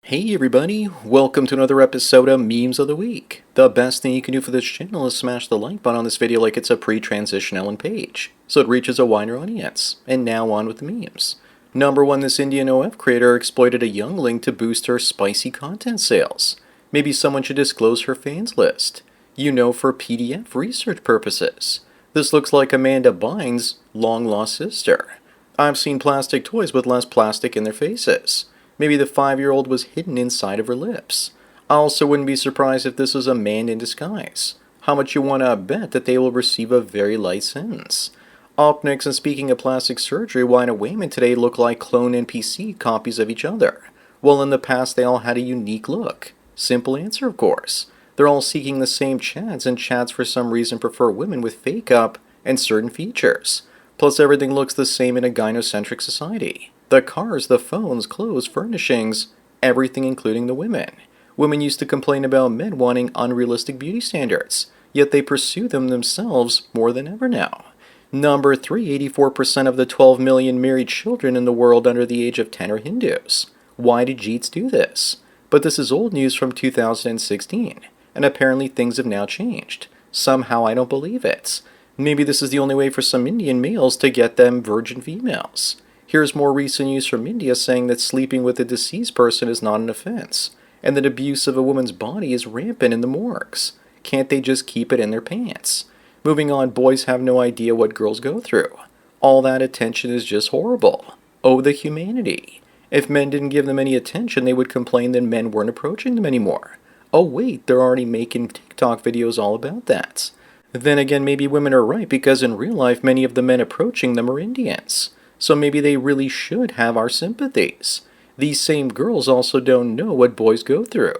Hey everybody, welcome to another episode of Memes of the Week. The best thing you can do for this channel is smash the like button on this video like it's a pre-transition Ellen page, so it reaches a wider audience. And now on with the memes. Number 1, this Indian OF creator exploited a youngling to boost her spicy content sales. Maybe someone should disclose her fans list. You know, for PDF research purposes. This looks like Amanda Bynes' long-lost sister. I've seen plastic toys with less plastic in their faces. Maybe the 5-year-old was hidden inside of her lips. I also wouldn't be surprised if this was a man in disguise. How much you want to bet that they will receive a very light sentence? Up next, and speaking of plastic surgery, why do women today look like clone NPC copies of each other? Well, in the past they all had a unique look. Simple answer, of course. They're all seeking the same chads, and chads for some reason prefer women with fake up and certain features. Plus everything looks the same in a gynocentric society. The cars, the phones, clothes, furnishings, everything including the women. Women used to complain about men wanting unrealistic beauty standards, yet they pursue them themselves more than ever now. Number 3, 84% of the 12 million married children in the world under the age of 10 are Hindus. Why did Jeets do this? But this is old news from 2016, and apparently things have now changed. Somehow I don't believe it. Maybe this is the only way for some Indian males to get them virgin females. Here's more recent news from India saying that sleeping with a deceased person is not an offense, and that abuse of a woman's body is rampant in the morgues. Can't they just keep it in their pants? Moving on, boys have no idea what girls go through. All that attention is just horrible. Oh, the humanity. If men didn't give them any attention, they would complain that men weren't approaching them anymore. Oh wait, they're already making TikTok videos all about that. Then again, maybe women are right, because in real life many of the men approaching them are Indians. So maybe they really should have our sympathies. These same girls also don't know what boys go through.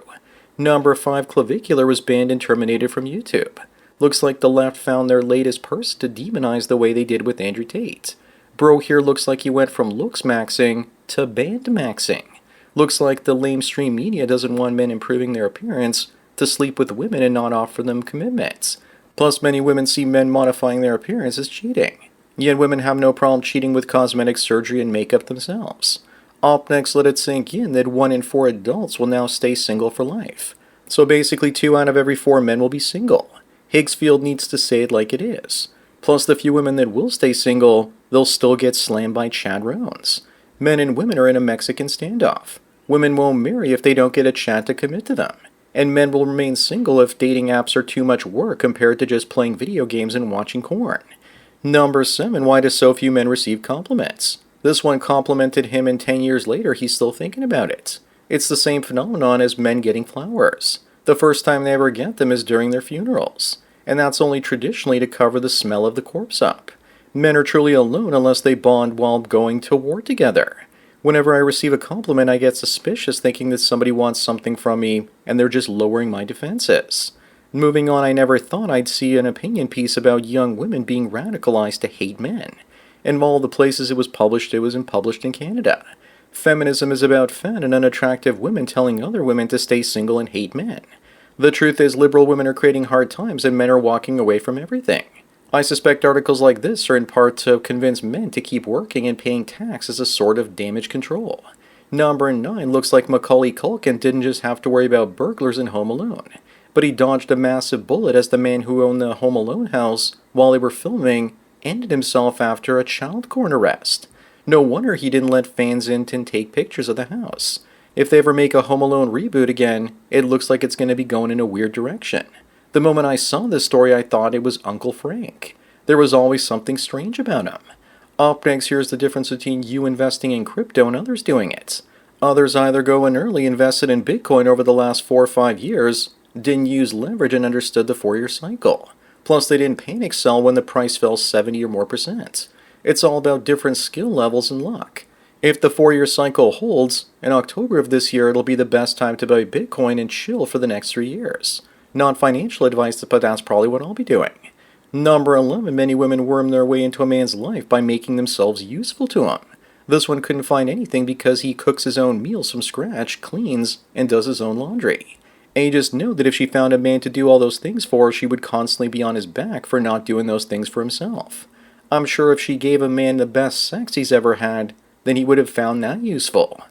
Number 5, clavicular was banned and terminated from YouTube. Looks like the left found their latest person to demonize the way they did with Andrew Tate. Bro here looks like he went from looks maxing to band maxing. Looks like the lamestream media doesn't want men improving their appearance to sleep with women and not offer them commitments. Plus many women see men modifying their appearance as cheating. Yet women have no problem cheating with cosmetic surgery and makeup themselves. Up next, let it sink in that 1 in 4 adults will now stay single for life. So basically 2 out of every 4 men will be single. Higgsfield needs to say it like it is. Plus the few women that will stay single, they'll still get slammed by Chad Rones. Men and women are in a Mexican standoff. Women won't marry if they don't get a Chad to commit to them. And men will remain single if dating apps are too much work compared to just playing video games and watching porn. Number 7, why do so few men receive compliments? This one complimented him and 10 years later he's still thinking about it. It's the same phenomenon as men getting flowers. The first time they ever get them is during their funerals. And that's only traditionally to cover the smell of the corpse up. Men are truly alone unless they bond while going to war together. Whenever I receive a compliment I get suspicious, thinking that somebody wants something from me and they're just lowering my defenses. Moving on, I never thought I'd see an opinion piece about young women being radicalized to hate men. In all the places it was published in Canada. Feminism is about fat and unattractive women telling other women to stay single and hate men. The truth is, liberal women are creating hard times and men are walking away from everything. I suspect articles like this are in part to convince men to keep working and paying tax as a sort of damage control. Number 9, looks like Macaulay Culkin didn't just have to worry about burglars in Home Alone. But he dodged a massive bullet as the man who owned the Home Alone house while they were filming ended himself after a child court arrest. No wonder he didn't let fans in to take pictures of the house. If they ever make a Home Alone reboot again, it looks like it's going to be going in a weird direction. The moment I saw this story I thought it was Uncle Frank. There was always something strange about him. Up next, here's the difference between you investing in crypto and others doing it. Others either go in early, invested in Bitcoin over the last 4 or 5 years, didn't use leverage and understood the 4-year cycle. Plus they didn't panic sell when the price fell 70 or more percent. It's all about different skill levels and luck. If the 4-year cycle holds, in October of this year it'll be the best time to buy Bitcoin and chill for the next 3 years. Not financial advice, but that's probably what I'll be doing. Number 11, many women worm their way into a man's life by making themselves useful to him. This one couldn't find anything because he cooks his own meals from scratch, cleans, and does his own laundry. And you just know that if she found a man to do all those things for her, she would constantly be on his back for not doing those things for himself. I'm sure if she gave a man the best sex he's ever had, then he would have found that useful.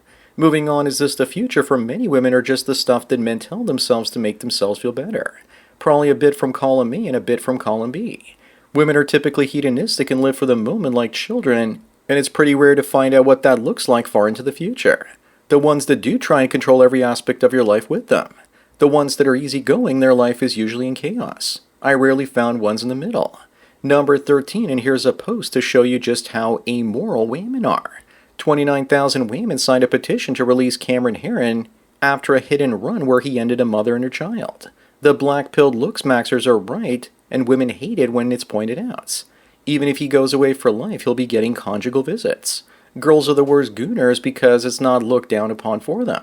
Moving on, is this the future for many women or just the stuff that men tell themselves to make themselves feel better? Probably a bit from column A and a bit from column B. Women are typically hedonistic and live for the moment like children, and it's pretty rare to find out what that looks like far into the future. The ones that do try and control every aspect of your life with them. The ones that are easygoing, their life is usually in chaos. I rarely found ones in the middle. Number 13, and here's a post to show you just how amoral women are. 29,000 women signed a petition to release Cameron Herron after a hit and run where he ended a mother and her child. The black-pilled looks maxers are right, and women hate it when it's pointed out. Even if he goes away for life, he'll be getting conjugal visits. Girls are the worst gooners because it's not looked down upon for them.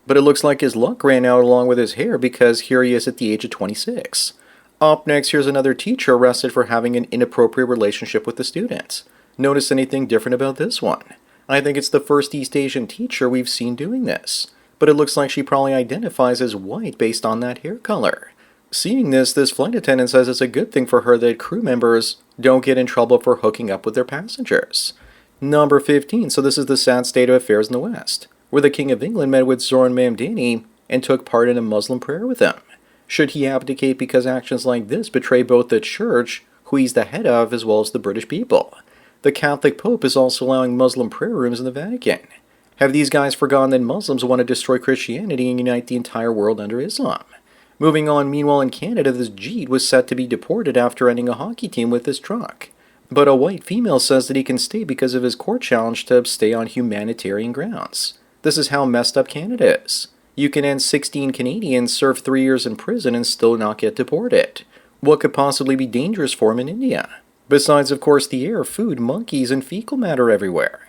But it looks like his luck ran out along with his hair because here he is at the age of 26. Up next, here's another teacher arrested for having an inappropriate relationship with the student. Notice anything different about this one? I think it's the first East Asian teacher we've seen doing this. But it looks like she probably identifies as white based on that hair color. Seeing this flight attendant says it's a good thing for her that crew members don't get in trouble for hooking up with their passengers. Number 15, so this is the sad state of affairs in the West, where the King of England met with Zoran Mamdani and took part in a Muslim prayer with him. Should he abdicate because actions like this betray both the church, who he's the head of, as well as the British people? The Catholic Pope is also allowing Muslim prayer rooms in the Vatican. Have these guys forgotten that Muslims want to destroy Christianity and unite the entire world under Islam? Moving on, meanwhile in Canada, this Jeet was set to be deported after ending a hockey team with his truck. But a white female says that he can stay because of his court challenge to stay on humanitarian grounds. This is how messed up Canada is. You can end 16 Canadians, serve 3 years in prison, and still not get deported. What could possibly be dangerous for him in India? Besides, of course, the air, food, monkeys, and fecal matter everywhere.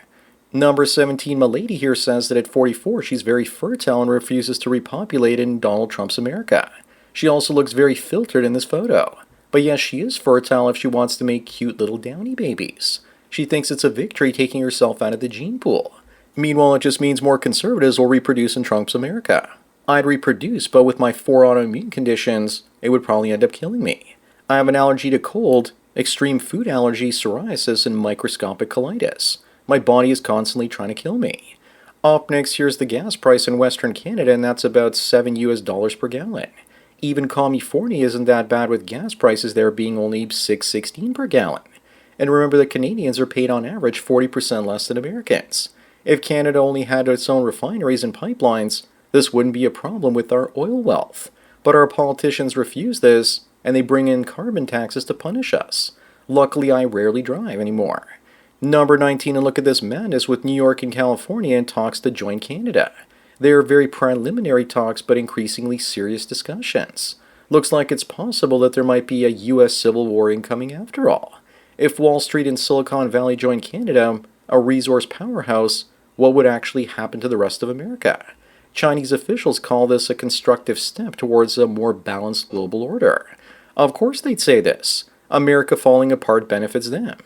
Number 17, Milady here says that at 44 she's very fertile and refuses to repopulate in Donald Trump's America. She also looks very filtered in this photo. But yes, she is fertile if she wants to make cute little downy babies. She thinks it's a victory taking herself out of the gene pool. Meanwhile, it just means more conservatives will reproduce in Trump's America. I'd reproduce, but with my 4 autoimmune conditions, it would probably end up killing me. I have an allergy to cold, extreme food allergy, psoriasis, and microscopic colitis. My body is constantly trying to kill me. Up next, here's the gas price in Western Canada, and that's about $7 per gallon. Even California isn't that bad with gas prices there being only $6.16 per gallon. And remember that Canadians are paid on average 40% less than Americans. If Canada only had its own refineries and pipelines, this wouldn't be a problem with our oil wealth. But our politicians refuse this, and they bring in carbon taxes to punish us. Luckily, I rarely drive anymore. Number 19, and look at this madness with New York and California in talks to join Canada. They are very preliminary talks, but increasingly serious discussions. Looks like it's possible that there might be a U.S. Civil War incoming after all. If Wall Street and Silicon Valley join Canada, a resource powerhouse, what would actually happen to the rest of America? Chinese officials call this a constructive step towards a more balanced global order. Of course they'd say this. America falling apart benefits them.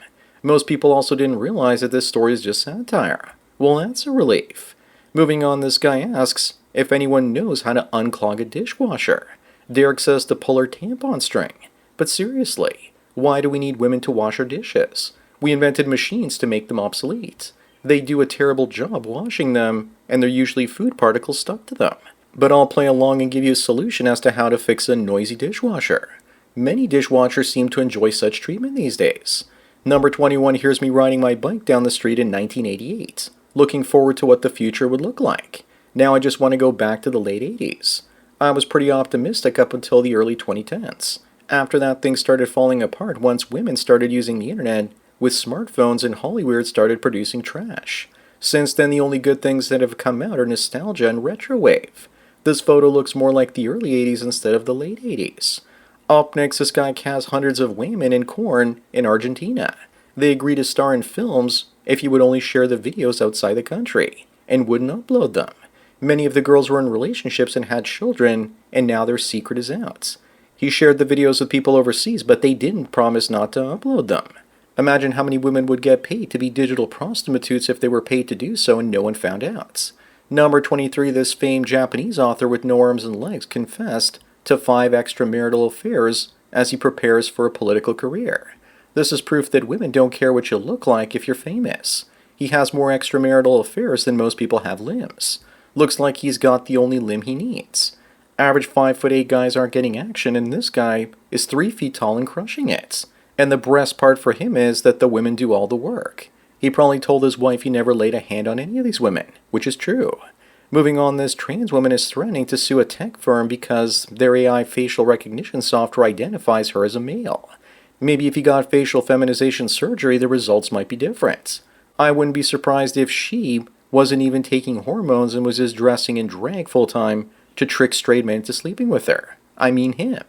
Most people also didn't realize that this story is just satire. Well, that's a relief. Moving on, this guy asks if anyone knows how to unclog a dishwasher. Derek says to pull her tampon string. But seriously, why do we need women to wash our dishes? We invented machines to make them obsolete. They do a terrible job washing them, and they're usually food particles stuck to them. But I'll play along and give you a solution as to how to fix a noisy dishwasher. Many dishwashers seem to enjoy such treatment these days. Number 21, here's me riding my bike down the street in 1988, looking forward to what the future would look like. Now I just want to go back to the late 80s. I was pretty optimistic up until the early 2010s. After that, things started falling apart once women started using the internet with smartphones and Hollywood started producing trash. Since then, the only good things that have come out are nostalgia and retrowave. This photo looks more like the early 80s instead of the late 80s. Up next, this guy casts hundreds of women in corn in Argentina. They agree to star in films if he would only share the videos outside the country, and wouldn't upload them. Many of the girls were in relationships and had children, and now their secret is out. He shared the videos with people overseas, but they didn't promise not to upload them. Imagine how many women would get paid to be digital prostitutes if they were paid to do so and no one found out. Number 23, this famed Japanese author with no arms and legs confessed to 5 extramarital affairs as he prepares for a political career. This is proof that women don't care what you look like if you're famous. He has more extramarital affairs than most people have limbs. Looks like he's got the only limb he needs. Average 5'8" guys aren't getting action, and this guy is 3 feet tall and crushing it. And the best part for him is that the women do all the work. He probably told his wife he never laid a hand on any of these women, which is true. Moving on, this trans woman is threatening to sue a tech firm because their AI facial recognition software identifies her as a male. Maybe if he got facial feminization surgery, the results might be different. I wouldn't be surprised if she wasn't even taking hormones and was just dressing in drag full-time to trick straight men into sleeping with her. I mean him.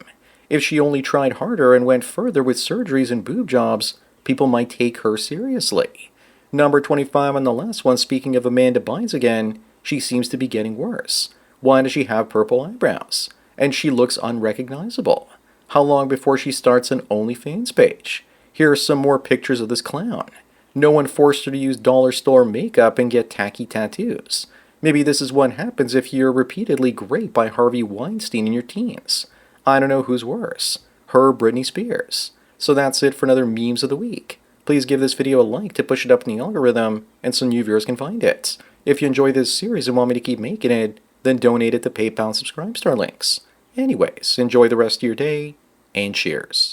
If she only tried harder and went further with surgeries and boob jobs, people might take her seriously. Number 25 on the last one, speaking of Amanda Bynes again, she seems to be getting worse. Why does she have purple eyebrows? And she looks unrecognizable. How long before she starts an OnlyFans page? Here are some more pictures of this clown. No one forced her to use dollar store makeup and get tacky tattoos. Maybe this is what happens if you're repeatedly raped by Harvey Weinstein in your teens. I don't know who's worse, her or Britney Spears. So that's it for another Memes of the Week. Please give this video a like to push it up in the algorithm and so new viewers can find it. If you enjoy this series and want me to keep making it, then donate it to PayPal and Subscribe Star links. Anyways, enjoy the rest of your day, and cheers.